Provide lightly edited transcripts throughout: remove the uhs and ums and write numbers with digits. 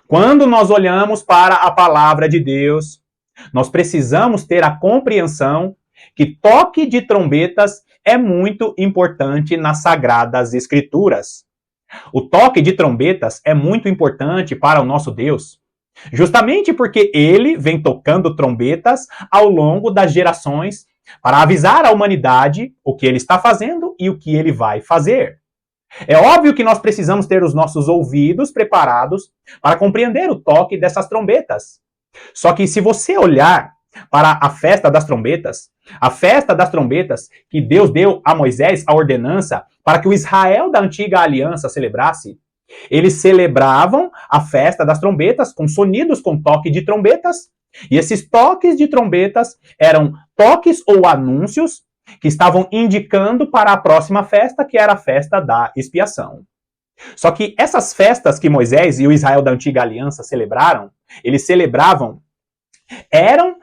Quando nós olhamos para a palavra de Deus, nós precisamos ter a compreensão que toque de trombetas é muito importante nas Sagradas Escrituras. O toque de trombetas é muito importante para o nosso Deus, justamente porque ele vem tocando trombetas ao longo das gerações para avisar a humanidade o que ele está fazendo e o que ele vai fazer. É óbvio que nós precisamos ter os nossos ouvidos preparados para compreender o toque dessas trombetas. Só que se você olhar para a festa das trombetas que Deus deu a Moisés a ordenança para que o Israel da antiga aliança celebrasse, eles celebravam a festa das trombetas com sonidos com toque de trombetas, e esses toques de trombetas eram toques ou anúncios que estavam indicando para a próxima festa, que era a festa da expiação. Só que essas festas que Moisés e o Israel da antiga aliança celebraram, eles celebravam, eram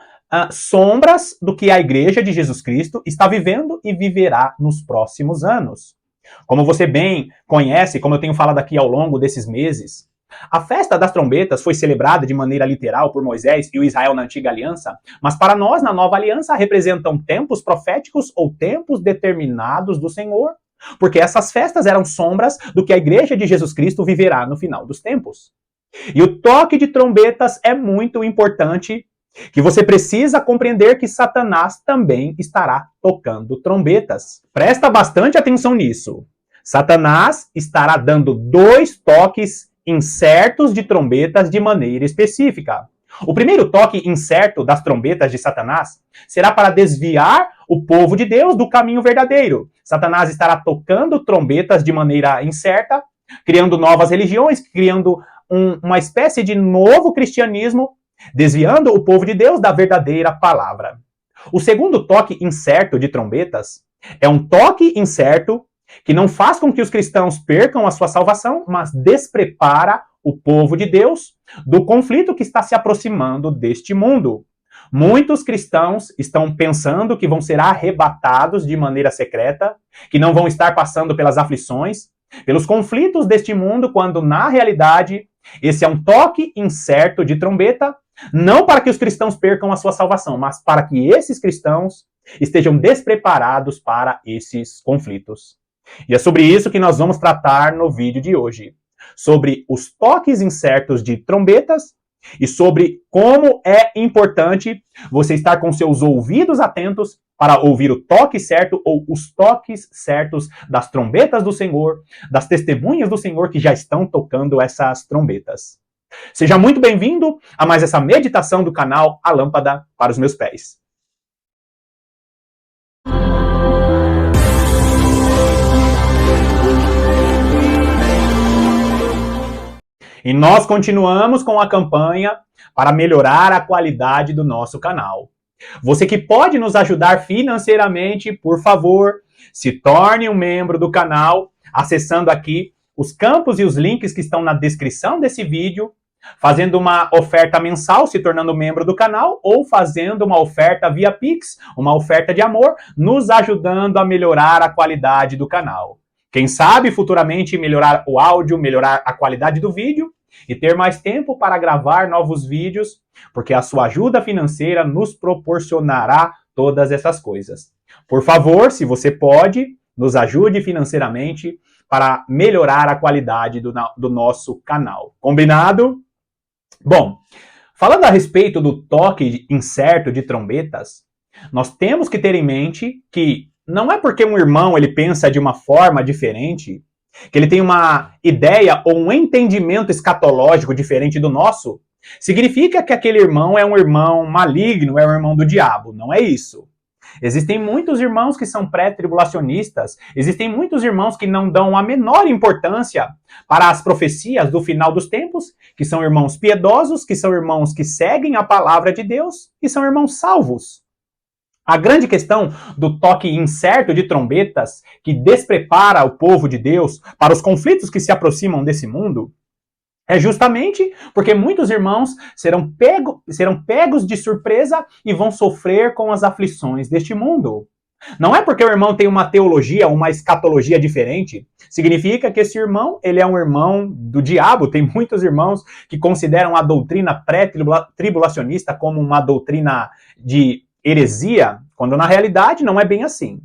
sombras do que a igreja de Jesus Cristo está vivendo e viverá nos próximos anos. Como você bem conhece, como eu tenho falado aqui ao longo desses meses, a festa das trombetas foi celebrada de maneira literal por Moisés e o Israel na antiga aliança, mas para nós, na nova aliança, representam tempos proféticos ou tempos determinados do Senhor, porque essas festas eram sombras do que a igreja de Jesus Cristo viverá no final dos tempos. E o toque de trombetas é muito importante, que você precisa compreender que Satanás também estará tocando trombetas. Presta bastante atenção nisso. Satanás estará dando 2 toques incertos de trombetas de maneira específica. O primeiro toque incerto das trombetas de Satanás será para desviar o povo de Deus do caminho verdadeiro. Satanás estará tocando trombetas de maneira incerta, criando novas religiões, criando uma espécie de novo cristianismo, desviando o povo de Deus da verdadeira palavra. O segundo toque incerto de trombetas é um toque incerto que não faz com que os cristãos percam a sua salvação, mas desprepara o povo de Deus do conflito que está se aproximando deste mundo. Muitos cristãos estão pensando que vão ser arrebatados de maneira secreta, que não vão estar passando pelas aflições, pelos conflitos deste mundo, quando na realidade esse é um toque incerto de trombeta, não para que os cristãos percam a sua salvação, mas para que esses cristãos estejam despreparados para esses conflitos. E é sobre isso que nós vamos tratar no vídeo de hoje. Sobre os toques incertos de trombetas e sobre como é importante você estar com seus ouvidos atentos para ouvir o toque certo ou os toques certos das trombetas do Senhor, das testemunhas do Senhor que já estão tocando essas trombetas. Seja muito bem-vindo a mais essa meditação do canal A Lâmpada para os Meus Pés. E nós continuamos com a campanha para melhorar a qualidade do nosso canal. Você que pode nos ajudar financeiramente, por favor, se torne um membro do canal, acessando aqui os campos e os links que estão na descrição desse vídeo, fazendo uma oferta mensal, se tornando membro do canal, ou fazendo uma oferta via Pix, uma oferta de amor, nos ajudando a melhorar a qualidade do canal. Quem sabe futuramente melhorar o áudio, melhorar a qualidade do vídeo e ter mais tempo para gravar novos vídeos, porque a sua ajuda financeira nos proporcionará todas essas coisas. Por favor, se você pode, nos ajude financeiramente para melhorar a qualidade do nosso canal. Combinado? Bom, falando a respeito do toque incerto de trombetas, nós temos que ter em mente que não é porque um irmão ele pensa de uma forma diferente, que ele tem uma ideia ou um entendimento escatológico diferente do nosso, significa que aquele irmão é um irmão maligno, é um irmão do diabo. Não é isso. Existem muitos irmãos que são pré-tribulacionistas, existem muitos irmãos que não dão a menor importância para as profecias do final dos tempos, que são irmãos piedosos, que são irmãos que seguem a palavra de Deus e são irmãos salvos. A grande questão do toque incerto de trombetas que desprepara o povo de Deus para os conflitos que se aproximam desse mundo é justamente porque muitos irmãos serão pegos de surpresa e vão sofrer com as aflições deste mundo. Não é porque o irmão tem uma teologia, uma escatologia diferente, significa que esse irmão, ele é um irmão do diabo. Tem muitos irmãos que consideram a doutrina pré-tribulacionista como uma doutrina de heresia, quando na realidade não é bem assim.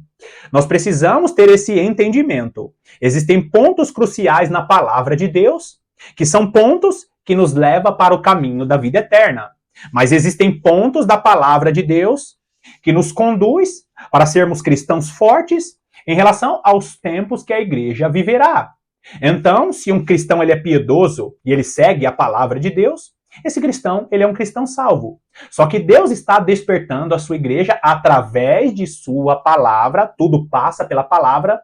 Nós precisamos ter esse entendimento. Existem pontos cruciais na palavra de Deus, que são pontos que nos levam para o caminho da vida eterna. Mas existem pontos da palavra de Deus que nos conduz para sermos cristãos fortes em relação aos tempos que a igreja viverá. Então, se um cristão ele é piedoso e ele segue a palavra de Deus, esse cristão ele é um cristão salvo. Só que Deus está despertando a sua igreja através de sua palavra, tudo passa pela palavra.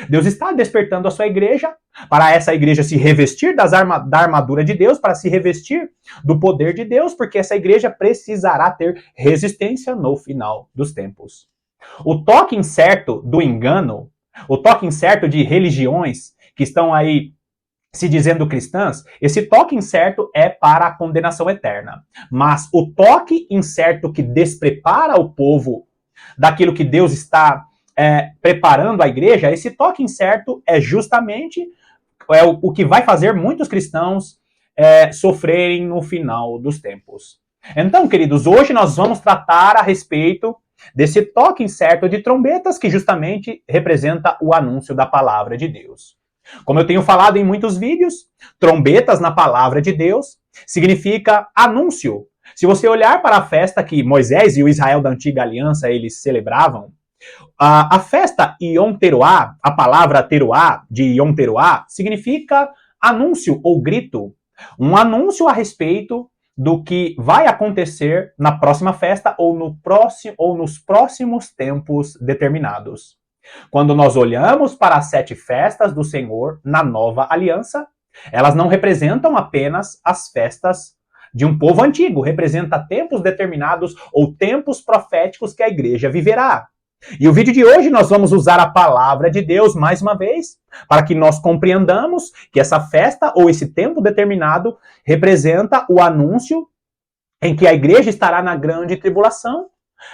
Deus está despertando a sua igreja para essa igreja se revestir da armadura de Deus, para se revestir do poder de Deus, porque essa igreja precisará ter resistência no final dos tempos. O toque incerto do engano, o toque incerto de religiões que estão aí se dizendo cristãs, esse toque incerto é para a condenação eterna. Mas o toque incerto que desprepara o povo daquilo que Deus está preparando a igreja, esse toque incerto é justamente o que vai fazer muitos cristãos sofrerem no final dos tempos. Então, queridos, hoje nós vamos tratar a respeito desse toque incerto de trombetas que justamente representa o anúncio da palavra de Deus. Como eu tenho falado em muitos vídeos, trombetas na palavra de Deus significa anúncio. Se você olhar para a festa que Moisés e o Israel da antiga aliança eles celebravam, a festa Yom Teruah, a palavra Teruah, de Yom Teruah, significa anúncio ou grito. Um anúncio a respeito do que vai acontecer na próxima festa ou nos próximos tempos determinados. Quando nós olhamos para as 7 festas do Senhor na nova aliança, elas não representam apenas as festas de um povo antigo, representa tempos determinados ou tempos proféticos que a igreja viverá. E o vídeo de hoje nós vamos usar a palavra de Deus mais uma vez, para que nós compreendamos que essa festa ou esse tempo determinado representa o anúncio em que a igreja estará na grande tribulação.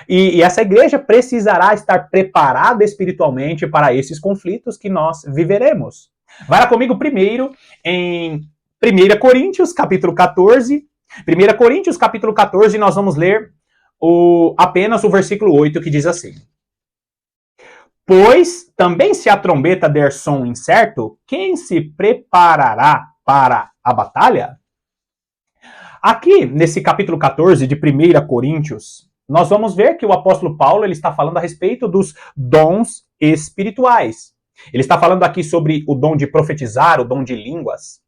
E essa igreja precisará estar preparada espiritualmente para esses conflitos que nós viveremos. Vai lá comigo primeiro em 1 Coríntios, capítulo 14. 1 Coríntios, capítulo 14, nós vamos ler apenas o versículo 8, que diz assim: Pois também se a trombeta der som incerto, quem se preparará para a batalha? Aqui, nesse capítulo 14 de 1 Coríntios, nós vamos ver que o apóstolo Paulo ele está falando a respeito dos dons espirituais. Ele está falando aqui sobre o dom de profetizar, o dom de línguas.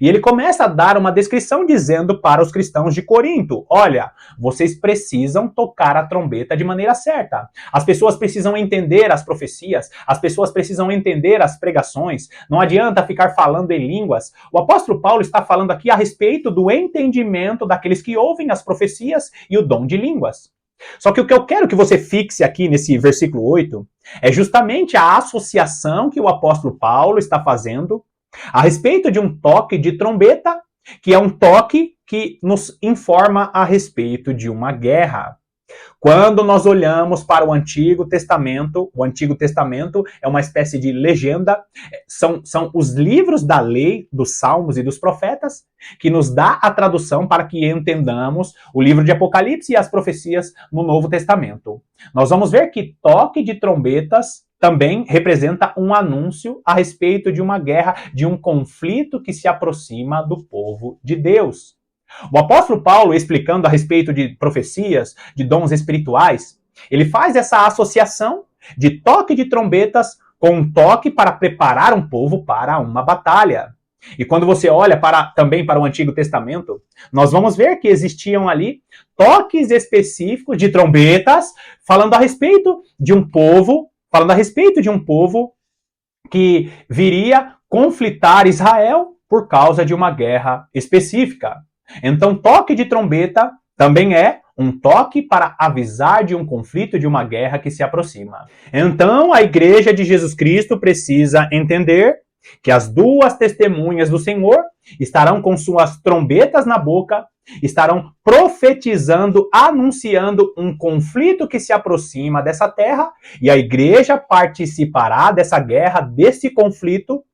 E ele começa a dar uma descrição dizendo para os cristãos de Corinto: olha, vocês precisam tocar a trombeta de maneira certa. As pessoas precisam entender as profecias, as pessoas precisam entender as pregações. Não adianta ficar falando em línguas. O apóstolo Paulo está falando aqui a respeito do entendimento daqueles que ouvem as profecias e o dom de línguas. Só que o que eu quero que você fixe aqui nesse versículo 8 é justamente a associação que o apóstolo Paulo está fazendo a respeito de um toque de trombeta, que é um toque que nos informa a respeito de uma guerra. Quando nós olhamos para o Antigo Testamento é uma espécie de legenda, são os livros da lei, dos Salmos e dos Profetas, que nos dá a tradução para que entendamos o livro de Apocalipse e as profecias no Novo Testamento. Nós vamos ver que toque de trombetas também representa um anúncio a respeito de uma guerra, de um conflito que se aproxima do povo de Deus. O apóstolo Paulo, explicando a respeito de profecias, de dons espirituais, ele faz essa associação de toque de trombetas com um toque para preparar um povo para uma batalha. E quando você olha também para o Antigo Testamento, nós vamos ver que existiam ali toques específicos de trombetas falando a respeito de um povo que viria conflitar Israel por causa de uma guerra específica. Então, toque de trombeta também é um toque para avisar de um conflito, de uma guerra que se aproxima. Então, a igreja de Jesus Cristo precisa entender que as duas testemunhas do Senhor estarão com suas trombetas na boca, estarão profetizando, anunciando um conflito que se aproxima dessa terra, e a igreja participará dessa guerra, desse conflito,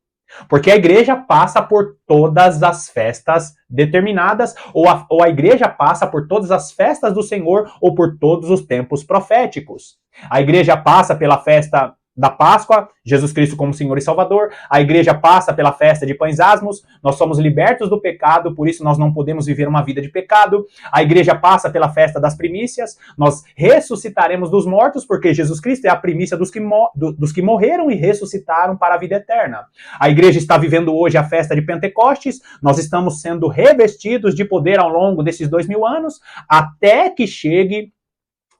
porque a igreja passa por todas as festas determinadas, ou a igreja passa por todas as festas do Senhor, ou por todos os tempos proféticos. A igreja passa pela festa da Páscoa, Jesus Cristo como Senhor e Salvador. A igreja passa pela festa de pães asmos, nós somos libertos do pecado, por isso nós não podemos viver uma vida de pecado. A igreja passa pela festa das primícias, nós ressuscitaremos dos mortos, porque Jesus Cristo é a primícia dos que morreram e ressuscitaram para a vida eterna. A igreja está vivendo hoje a festa de Pentecostes, nós estamos sendo revestidos de poder ao longo desses 2000 anos, até que chegue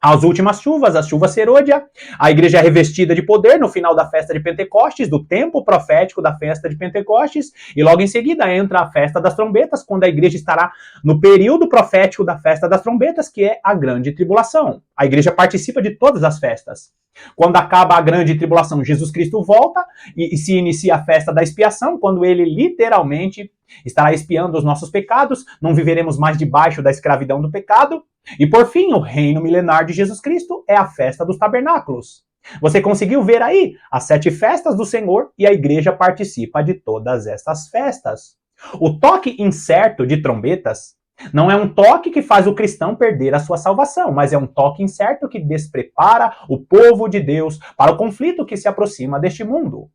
as últimas chuvas, a chuva serôdia. A igreja é revestida de poder no final da festa de Pentecostes, do tempo profético da festa de Pentecostes, e logo em seguida entra a festa das trombetas, quando a igreja estará no período profético da festa das trombetas, que é a grande tribulação. A igreja participa de todas as festas. Quando acaba a grande tribulação, Jesus Cristo volta e se inicia a festa da expiação, quando ele literalmente estará expiando os nossos pecados, não viveremos mais debaixo da escravidão do pecado. E por fim, o reino milenar de Jesus Cristo é a festa dos tabernáculos. Você conseguiu ver aí as 7 festas do Senhor, e a igreja participa de todas essas festas. O toque incerto de trombetas não é um toque que faz o cristão perder a sua salvação, mas é um toque incerto que desprepara o povo de Deus para o conflito que se aproxima deste mundo.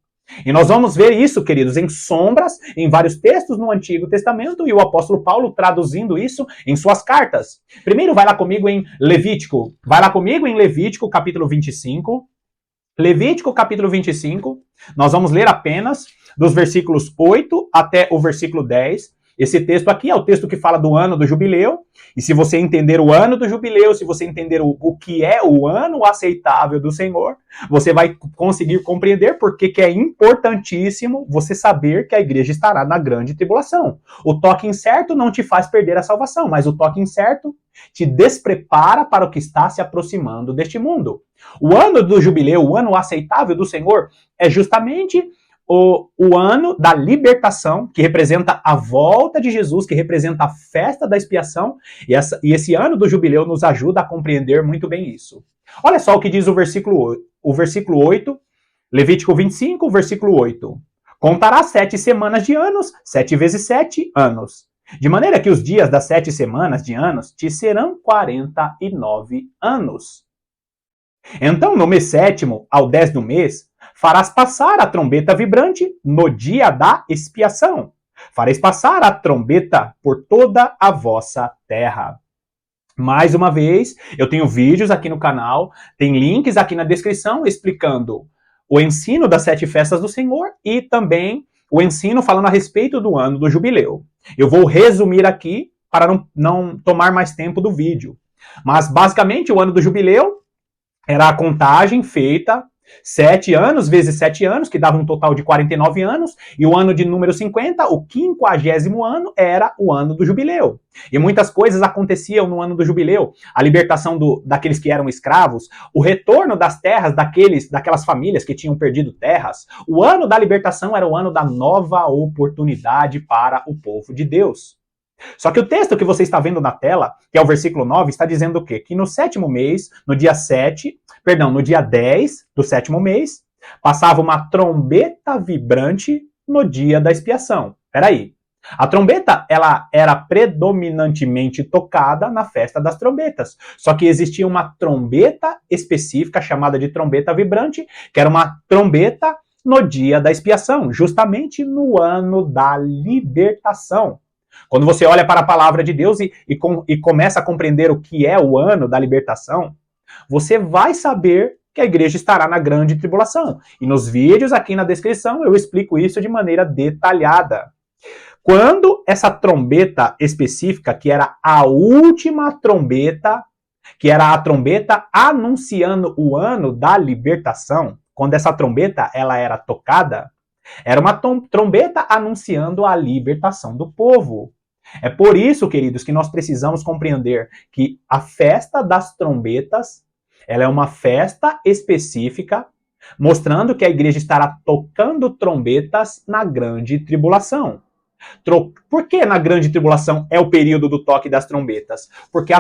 E nós vamos ver isso, queridos, em sombras, em vários textos no Antigo Testamento, e o apóstolo Paulo traduzindo isso em suas cartas. Primeiro, vai lá comigo em Levítico. Vai lá comigo em Levítico, capítulo 25. Levítico, capítulo 25. Nós vamos ler apenas dos versículos 8 até o versículo 10. Esse texto aqui é o texto que fala do ano do jubileu, e se você entender o ano do jubileu, se você entender o que é o ano aceitável do Senhor, você vai conseguir compreender porque que é importantíssimo você saber que a igreja estará na grande tribulação. O toque incerto não te faz perder a salvação, mas o toque incerto te desprepara para o que está se aproximando deste mundo. O ano do jubileu, o ano aceitável do Senhor, é justamente o ano da libertação, que representa a volta de Jesus, que representa a festa da expiação, e esse ano do jubileu nos ajuda a compreender muito bem isso. Olha só o que diz o versículo 8, Levítico 25, versículo 8. Contará 7 semanas de anos, 7 vezes 7 anos. De maneira que os dias das 7 semanas de anos te serão 49 anos. Então, no mês 7º, ao 10 do mês, farás passar a trombeta vibrante no dia da expiação. Fareis passar a trombeta por toda a vossa terra. Mais uma vez, eu tenho vídeos aqui no canal, tem links aqui na descrição explicando o ensino das 7 festas do Senhor e também o ensino falando a respeito do ano do jubileu. Eu vou resumir aqui para não tomar mais tempo do vídeo. Mas, basicamente, o ano do jubileu era a contagem feita 7 anos vezes 7 anos, que dava um total de 49 anos, e o ano de número 50, o 50º ano, era o ano do jubileu. E muitas coisas aconteciam no ano do jubileu. A libertação daqueles que eram escravos, o retorno das terras daquelas famílias que tinham perdido terras. O ano da libertação era o ano da nova oportunidade para o povo de Deus. Só que o texto que você está vendo na tela, que é o versículo 9, está dizendo o quê? Que no 7º mês, no dia 10 do 7º mês, passava uma trombeta vibrante no dia da expiação. Peraí. A trombeta, ela era predominantemente tocada na festa das trombetas. Só que existia uma trombeta específica, chamada de trombeta vibrante, que era uma trombeta no dia da expiação, justamente no ano da libertação. Quando você olha para a palavra de Deus e começa a compreender o que é o ano da libertação, você vai saber que a igreja estará na grande tribulação. E nos vídeos aqui na descrição eu explico isso de maneira detalhada. Quando essa trombeta específica, que era a última trombeta, que era a trombeta anunciando o ano da libertação, quando essa trombeta ela era tocada, era uma trombeta anunciando a libertação do povo. É por isso, queridos, que nós precisamos compreender que a festa das trombetas, ela é uma festa específica mostrando que a igreja estará tocando trombetas na grande tribulação. Por que na grande tribulação é o período do toque das trombetas? Porque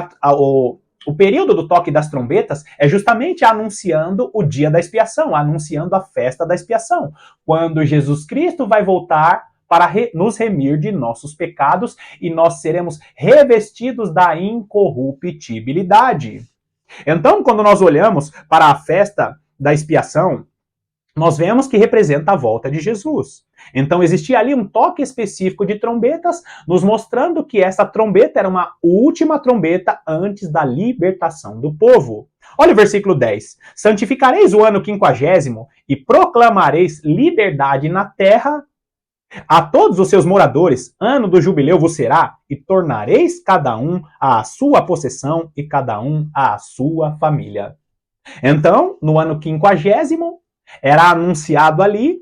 o período do toque das trombetas é justamente anunciando o dia da expiação, anunciando a festa da expiação, quando Jesus Cristo vai voltar para nos remir de nossos pecados e nós seremos revestidos da incorruptibilidade. Então, quando nós olhamos para a festa da expiação, nós vemos que representa a volta de Jesus. Então existia ali um toque específico de trombetas, nos mostrando que essa trombeta era uma última trombeta antes da libertação do povo. Olha o versículo 10. Santificareis o ano 50º e proclamareis liberdade na terra a todos os seus moradores, ano do jubileu vos será, e tornareis cada um à sua possessão e cada um à sua família. Então, no ano 50º, era anunciado ali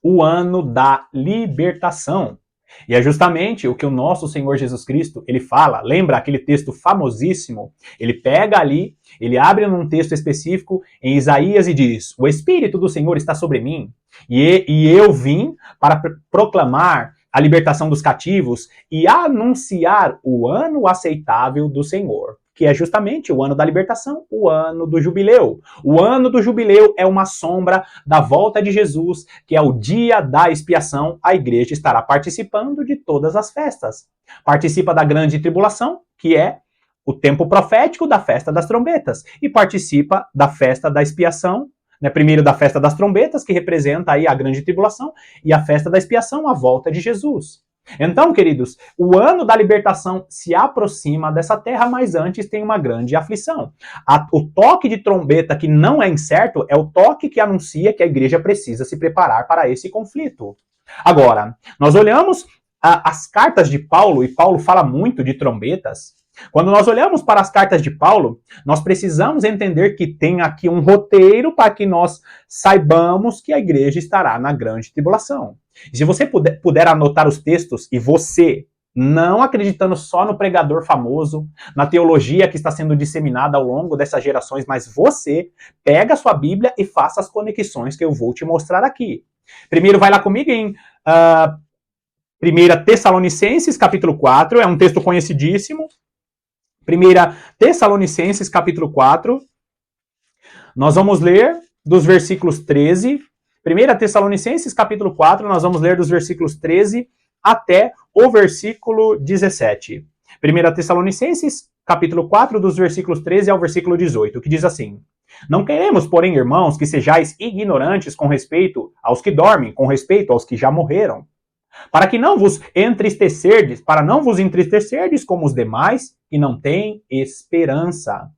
o ano da libertação. E é justamente o que o nosso Senhor Jesus Cristo, ele fala, lembra aquele texto famosíssimo? Ele pega ali, ele abre num texto específico em Isaías e diz: o Espírito do Senhor está sobre mim, e eu vim para proclamar a libertação dos cativos e anunciar o ano aceitável do Senhor, que é justamente o ano da libertação, o ano do jubileu. O ano do jubileu é uma sombra da volta de Jesus, que é o dia da expiação. A igreja estará participando de todas as festas. Participa da grande tribulação, que é o tempo profético da festa das trombetas, e participa da festa da expiação, né, primeiro da festa das trombetas, que representa aí a grande tribulação, e a festa da expiação, a volta de Jesus. Então, queridos, o ano da libertação se aproxima dessa terra, mas antes tem uma grande aflição. O toque de trombeta que não é incerto é o toque que anuncia que a igreja precisa se preparar para esse conflito. Agora, nós olhamos as cartas de Paulo, e Paulo fala muito de trombetas. Quando nós olhamos para as cartas de Paulo, nós precisamos entender que tem aqui um roteiro para que nós saibamos que a igreja estará na grande tribulação. E se você puder anotar os textos, e você, não acreditando só no pregador famoso, na teologia que está sendo disseminada ao longo dessas gerações, mas você pega a sua Bíblia e faça as conexões que eu vou te mostrar aqui. Primeiro vai lá comigo em 1 Tessalonicenses, capítulo 4, é um texto conhecidíssimo. 1 Tessalonicenses, capítulo 4, nós vamos ler dos versículos 13. 1 Tessalonicenses, capítulo 4, nós vamos ler dos versículos 13 até o versículo 17. 1 Tessalonicenses, capítulo 4, dos versículos 13 ao versículo 18, que diz assim: não queremos, porém, irmãos, que sejais ignorantes com respeito aos que dormem, com respeito aos que já morreram, para não vos entristecerdes como os demais que não têm esperança.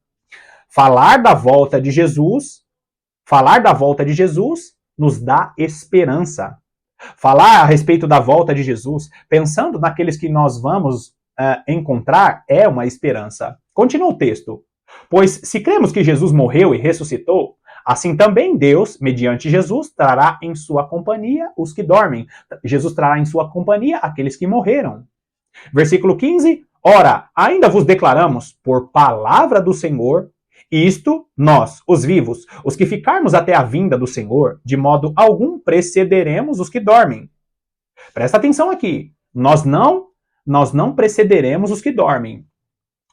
Falar da volta de Jesus nos dá esperança. Falar a respeito da volta de Jesus, pensando naqueles que nós vamos encontrar, é uma esperança. Continua o texto. Pois se cremos que Jesus morreu e ressuscitou, assim também Deus, mediante Jesus, trará em sua companhia os que dormem. Jesus trará em sua companhia aqueles que morreram. Versículo 15. Ora, ainda vos declaramos, por palavra do Senhor, isto, nós, os vivos, os que ficarmos até a vinda do Senhor, de modo algum precederemos os que dormem. Presta atenção aqui. Nós não precederemos os que dormem.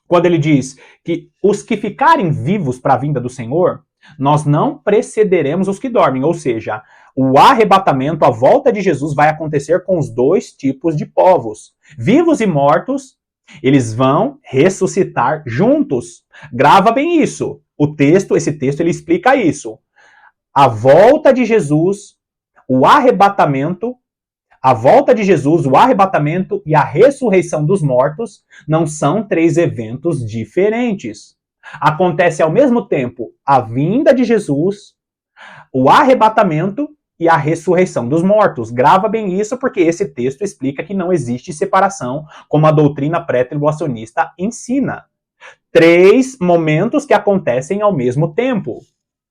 Quando ele diz que os que ficarem vivos para a vinda do Senhor, nós não precederemos os que dormem. Ou seja, o arrebatamento, a volta de Jesus vai acontecer com os dois tipos de povos. Vivos e mortos, eles vão ressuscitar juntos. Grava bem isso. Esse texto, ele explica isso. A volta de Jesus, o arrebatamento, a volta de Jesus, o arrebatamento e a ressurreição dos mortos não são três eventos diferentes. Acontece ao mesmo tempo a vinda de Jesus, o arrebatamento e a ressurreição dos mortos. Grava bem isso, porque esse texto explica que não existe separação, como a doutrina pré-tribulacionista ensina. Três momentos que acontecem ao mesmo tempo.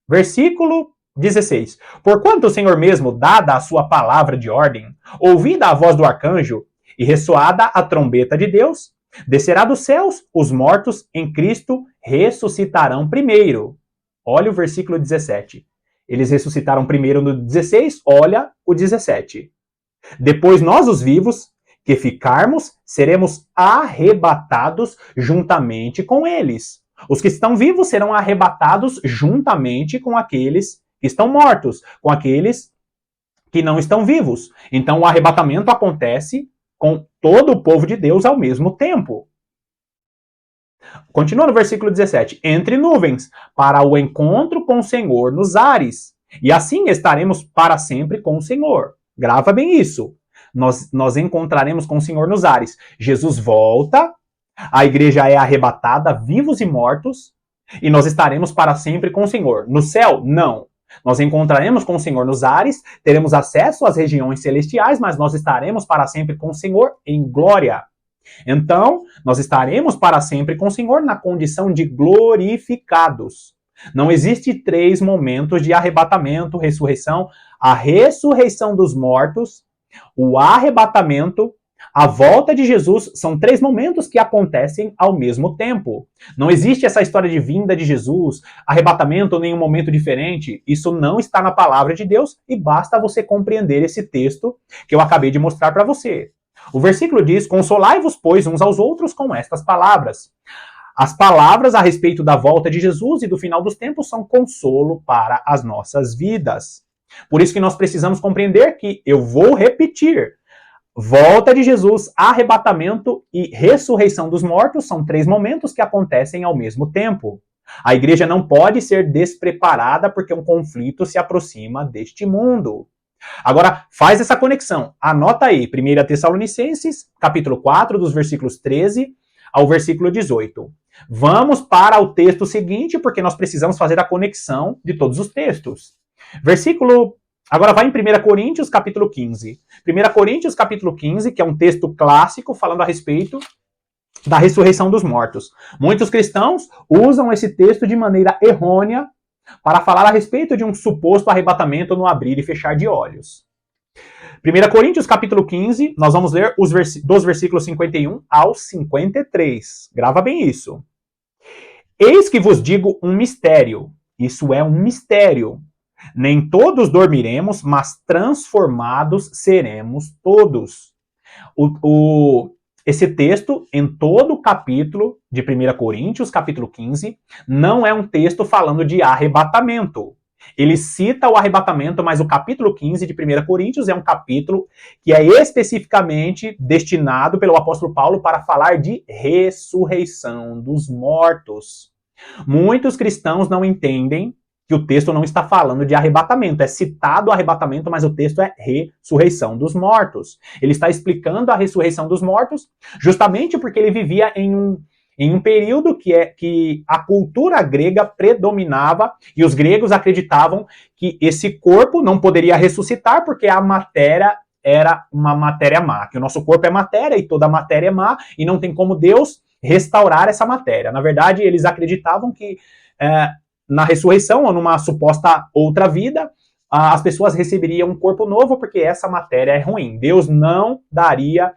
Versículo 16. Porquanto o Senhor mesmo, dada a sua palavra de ordem, ouvida a voz do arcanjo e ressoada a trombeta de Deus, descerá dos céus, os mortos em Cristo ressuscitarão primeiro. Olha o versículo 17. Eles ressuscitaram primeiro no 16, olha o 17. Depois nós, os vivos, que ficarmos, seremos arrebatados juntamente com eles. Os que estão vivos serão arrebatados juntamente com aqueles que estão mortos, com aqueles que não estão vivos. Então o arrebatamento acontece com todo o povo de Deus ao mesmo tempo. Continua no versículo 17. Entre nuvens, para o encontro com o Senhor nos ares. E assim estaremos para sempre com o Senhor. Grava bem isso. Nós encontraremos com o Senhor nos ares. Jesus volta, a igreja é arrebatada, vivos e mortos, e nós estaremos para sempre com o Senhor. No céu, não. Nós encontraremos com o Senhor nos ares, teremos acesso às regiões celestiais, mas nós estaremos para sempre com o Senhor em glória. Então, nós estaremos para sempre com o Senhor na condição de glorificados. Não existe 3 momentos de arrebatamento, ressurreição. A ressurreição dos mortos, o arrebatamento, a volta de Jesus, são 3 momentos que acontecem ao mesmo tempo. Não existe essa história de vinda de Jesus, arrebatamento ou nenhum momento diferente. Isso não está na palavra de Deus e basta você compreender esse texto que eu acabei de mostrar para você. O versículo diz: consolai-vos, pois, uns aos outros com estas palavras. As palavras a respeito da volta de Jesus e do final dos tempos são consolo para as nossas vidas. Por isso que nós precisamos compreender que, eu vou repetir, volta de Jesus, arrebatamento e ressurreição dos mortos são 3 momentos que acontecem ao mesmo tempo. A igreja não pode ser despreparada porque um conflito se aproxima deste mundo. Agora, faz essa conexão. Anota aí, 1 Tessalonicenses, capítulo 4, dos versículos 13 ao versículo 18. Vamos para o texto seguinte, porque nós precisamos fazer a conexão de todos os textos. Agora vai em 1 Coríntios, capítulo 15. 1 Coríntios, capítulo 15, que é um texto clássico falando a respeito da ressurreição dos mortos. Muitos cristãos usam esse texto de maneira errônea para falar a respeito de um suposto arrebatamento no abrir e fechar de olhos. 1 Coríntios, capítulo 15, nós vamos ler dos versículos 51 ao 53. Grava bem isso. Eis que vos digo um mistério. Isso é um mistério. Nem todos dormiremos, mas transformados seremos todos. Esse texto, em todo o capítulo de 1 Coríntios, capítulo 15, não é um texto falando de arrebatamento. Ele cita o arrebatamento, mas o capítulo 15 de 1 Coríntios é um capítulo que é especificamente destinado pelo apóstolo Paulo para falar de ressurreição dos mortos. Muitos cristãos não entendem que o texto não está falando de arrebatamento. É citado o arrebatamento, mas o texto é ressurreição dos mortos. Ele está explicando a ressurreição dos mortos justamente porque ele vivia em um período que a cultura grega predominava e os gregos acreditavam que esse corpo não poderia ressuscitar porque a matéria era uma matéria má, que o nosso corpo é matéria e toda matéria é má e não tem como Deus restaurar essa matéria. Na verdade, eles acreditavam que na ressurreição ou numa suposta outra vida, as pessoas receberiam um corpo novo porque essa matéria é ruim. Deus não daria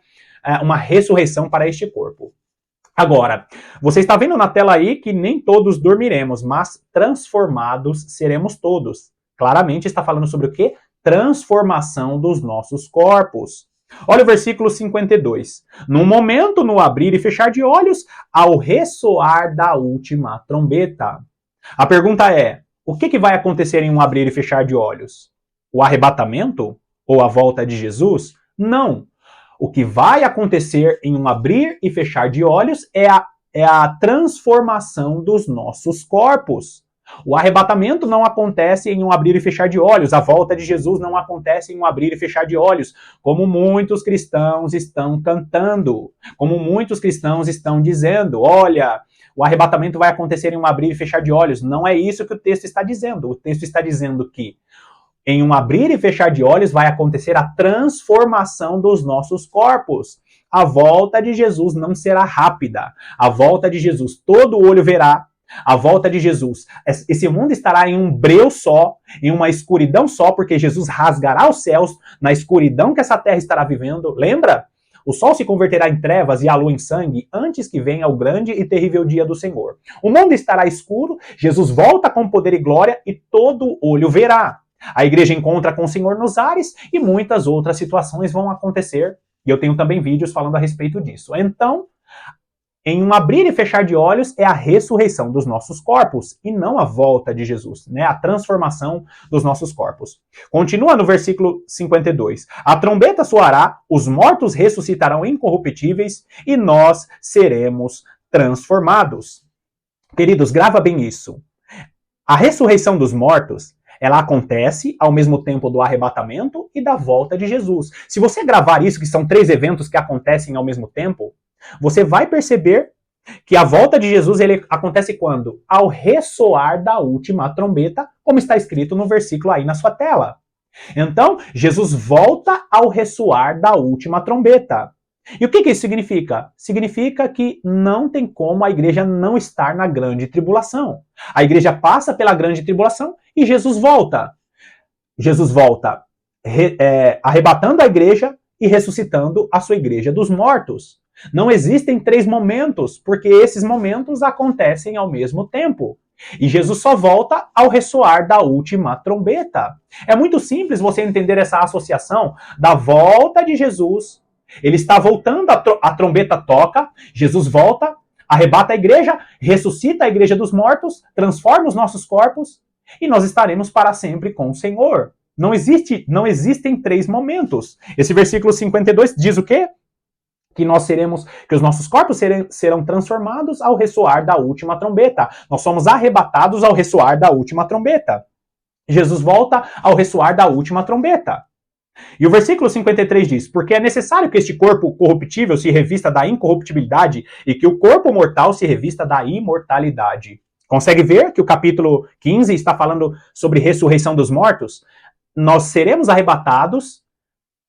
uma ressurreição para este corpo. Agora, você está vendo na tela aí que nem todos dormiremos, mas transformados seremos todos. Claramente está falando sobre o quê? Transformação dos nossos corpos. Olha o versículo 52. Num momento, no abrir e fechar de olhos, ao ressoar da última trombeta. A pergunta é, o que vai acontecer em um abrir e fechar de olhos? O arrebatamento? Ou a volta de Jesus? Não. O que vai acontecer em um abrir e fechar de olhos é a transformação dos nossos corpos. O arrebatamento não acontece em um abrir e fechar de olhos. A volta de Jesus não acontece em um abrir e fechar de olhos, como muitos cristãos estão cantando, como muitos cristãos estão dizendo, olha, o arrebatamento vai acontecer em um abrir e fechar de olhos. Não é isso que o texto está dizendo. O texto está dizendo que em um abrir e fechar de olhos vai acontecer a transformação dos nossos corpos. A volta de Jesus não será rápida. A volta de Jesus todo olho verá. A volta de Jesus, esse mundo estará em um breu só, em uma escuridão só, porque Jesus rasgará os céus na escuridão que essa terra estará vivendo. Lembra? o sol se converterá em trevas e a lua em sangue antes que venha o grande e terrível dia do Senhor. O mundo estará escuro, Jesus volta com poder e glória e todo olho verá. A igreja encontra com o Senhor nos ares e muitas outras situações vão acontecer. E eu tenho também vídeos falando a respeito disso. Então, em um abrir e fechar de olhos, é a ressurreição dos nossos corpos e não a volta de Jesus, né? A transformação dos nossos corpos. Continua no versículo 52. A trombeta soará, os mortos ressuscitarão incorruptíveis e nós seremos transformados. Queridos, grava bem isso. A ressurreição dos mortos, ela acontece ao mesmo tempo do arrebatamento e da volta de Jesus. Se você gravar isso, que são 3 eventos que acontecem ao mesmo tempo, você vai perceber que a volta de Jesus ele acontece quando? Ao ressoar da última trombeta, como está escrito no versículo aí na sua tela. Então, Jesus volta ao ressoar da última trombeta. E o que isso significa? Significa que não tem como a igreja não estar na grande tribulação. A igreja passa pela grande tribulação e Jesus volta. Jesus volta arrebatando a igreja e ressuscitando a sua igreja dos mortos. Não existem 3 momentos, porque esses momentos acontecem ao mesmo tempo. E Jesus só volta ao ressoar da última trombeta. É muito simples você entender essa associação da volta de Jesus. Ele está voltando, a trombeta toca, Jesus volta, arrebata a igreja, ressuscita a igreja dos mortos, transforma os nossos corpos e nós estaremos para sempre com o Senhor. Não existem 3 momentos. Esse versículo 52 diz o quê? Que os nossos corpos serão transformados ao ressoar da última trombeta. Nós somos arrebatados ao ressoar da última trombeta. Jesus volta ao ressoar da última trombeta. E o versículo 53 diz, porque é necessário que este corpo corruptível se revista da incorruptibilidade e que o corpo mortal se revista da imortalidade. Consegue ver que o capítulo 15 está falando sobre ressurreição dos mortos? Nós seremos arrebatados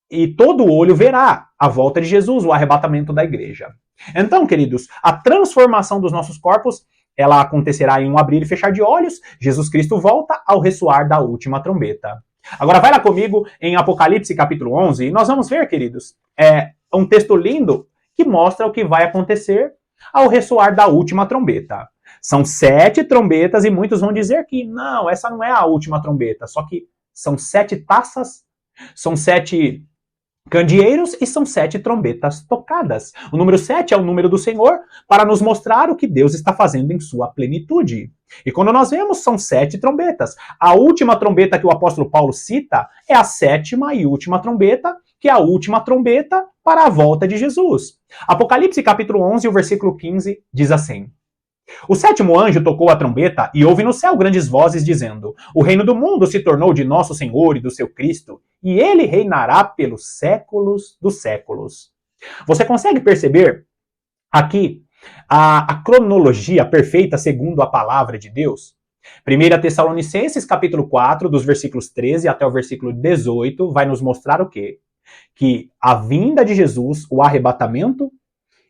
e todo olho verá a volta de Jesus, o arrebatamento da igreja. Então, queridos, a transformação dos nossos corpos, ela acontecerá em um abrir e fechar de olhos. Jesus Cristo volta ao ressoar da última trombeta. Agora vai lá comigo em Apocalipse capítulo 11 e nós vamos ver, queridos, um texto lindo que mostra o que vai acontecer ao ressoar da última trombeta. São 7 trombetas e muitos vão dizer que não, essa não é a última trombeta, só que são 7 taças, são 7 candeeiros e são 7 trombetas tocadas. O número 7 é o número do Senhor para nos mostrar o que Deus está fazendo em sua plenitude. E quando nós vemos, são 7 trombetas. A última trombeta que o apóstolo Paulo cita é a 7ª e última trombeta, que é a última trombeta para a volta de Jesus. Apocalipse capítulo 11, o versículo 15, diz assim: o 7º anjo tocou a trombeta e houve no céu grandes vozes dizendo: o reino do mundo se tornou de nosso Senhor e do seu Cristo, e ele reinará pelos séculos dos séculos. Você consegue perceber aqui a cronologia perfeita segundo a palavra de Deus? 1 Tessalonicenses capítulo 4, dos versículos 13 até o versículo 18, vai nos mostrar o quê? Que a vinda de Jesus, o arrebatamento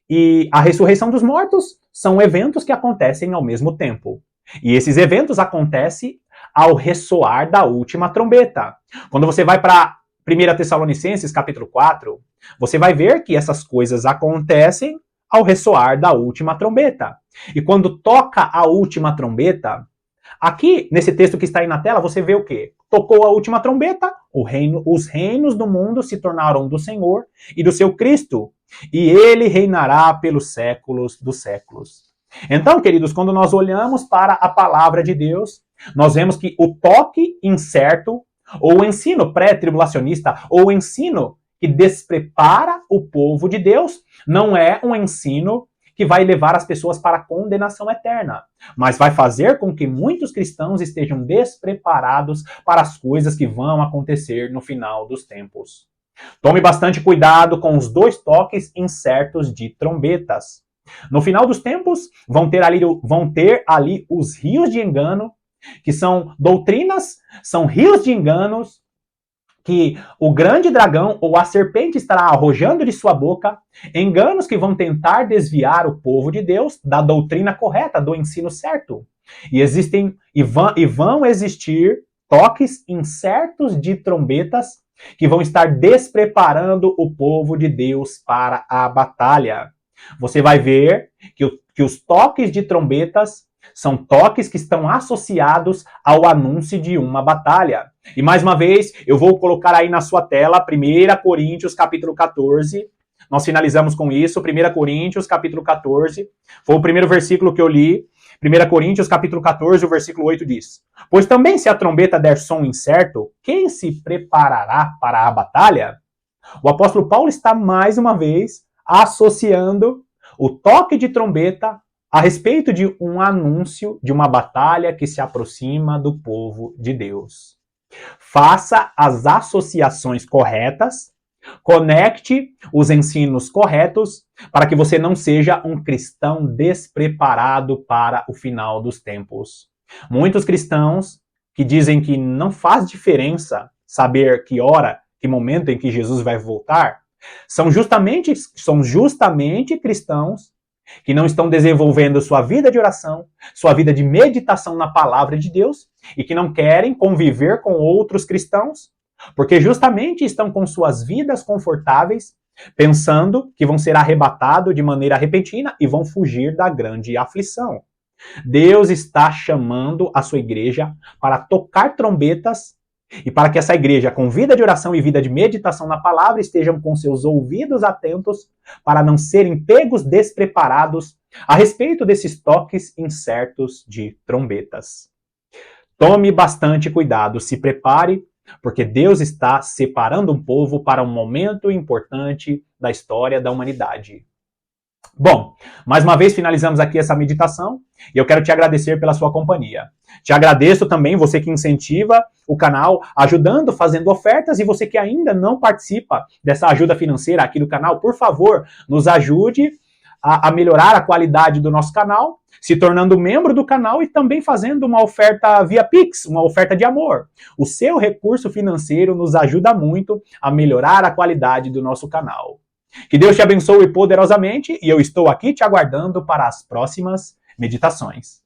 e a ressurreição dos mortos são eventos que acontecem ao mesmo tempo. E esses eventos acontecem ao ressoar da última trombeta. Quando você vai para 1 Tessalonicenses capítulo 4, você vai ver que essas coisas acontecem ao ressoar da última trombeta. E quando toca a última trombeta, aqui nesse texto que está aí na tela, você vê o quê? Tocou a última trombeta, os reinos do mundo se tornaram do Senhor e do seu Cristo, e ele reinará pelos séculos dos séculos. Então, queridos, quando nós olhamos para a palavra de Deus, nós vemos que o toque incerto, ou o ensino pré-tribulacionista, ou o ensino que desprepara o povo de Deus, não é um ensino que vai levar as pessoas para a condenação eterna, mas vai fazer com que muitos cristãos estejam despreparados para as coisas que vão acontecer no final dos tempos. Tome bastante cuidado com os 2 toques incertos de trombetas. No final dos tempos, vão ter ali os rios de engano, que são doutrinas, são rios de enganos, que o grande dragão ou a serpente estará arrojando de sua boca, enganos que vão tentar desviar o povo de Deus da doutrina correta, do ensino certo. E vão existir toques incertos de trombetas que vão estar despreparando o povo de Deus para a batalha. Você vai ver que os toques de trombetas são toques que estão associados ao anúncio de uma batalha. E mais uma vez, eu vou colocar aí na sua tela 1 Coríntios capítulo 14. Nós finalizamos com isso, 1 Coríntios capítulo 14. Foi o primeiro versículo que eu li. 1 Coríntios capítulo 14, o versículo 8 diz: Pois também se a trombeta der som incerto, quem se preparará para a batalha? O apóstolo Paulo está mais uma vez associando o toque de trombeta a respeito de um anúncio de uma batalha que se aproxima do povo de Deus. Faça as associações corretas, conecte os ensinos corretos para que você não seja um cristão despreparado para o final dos tempos. Muitos cristãos que dizem que não faz diferença saber que hora, que momento em que Jesus vai voltar, são justamente cristãos que não estão desenvolvendo sua vida de oração, sua vida de meditação na palavra de Deus e que não querem conviver com outros cristãos, porque justamente estão com suas vidas confortáveis, pensando que vão ser arrebatados de maneira repentina e vão fugir da grande aflição. Deus está chamando a sua igreja para tocar trombetas e para que essa igreja, com vida de oração e vida de meditação na palavra, estejam com seus ouvidos atentos para não serem pegos despreparados a respeito desses toques incertos de trombetas. Tome bastante cuidado, se prepare, porque Deus está separando um povo para um momento importante da história da humanidade. Bom, mais uma vez finalizamos aqui essa meditação e eu quero te agradecer pela sua companhia. Te agradeço também você que incentiva o canal, ajudando, fazendo ofertas, e você que ainda não participa dessa ajuda financeira aqui do canal, por favor, nos ajude a melhorar a qualidade do nosso canal, se tornando membro do canal e também fazendo uma oferta via Pix, uma oferta de amor. O seu recurso financeiro nos ajuda muito a melhorar a qualidade do nosso canal. Que Deus te abençoe poderosamente e eu estou aqui te aguardando para as próximas meditações.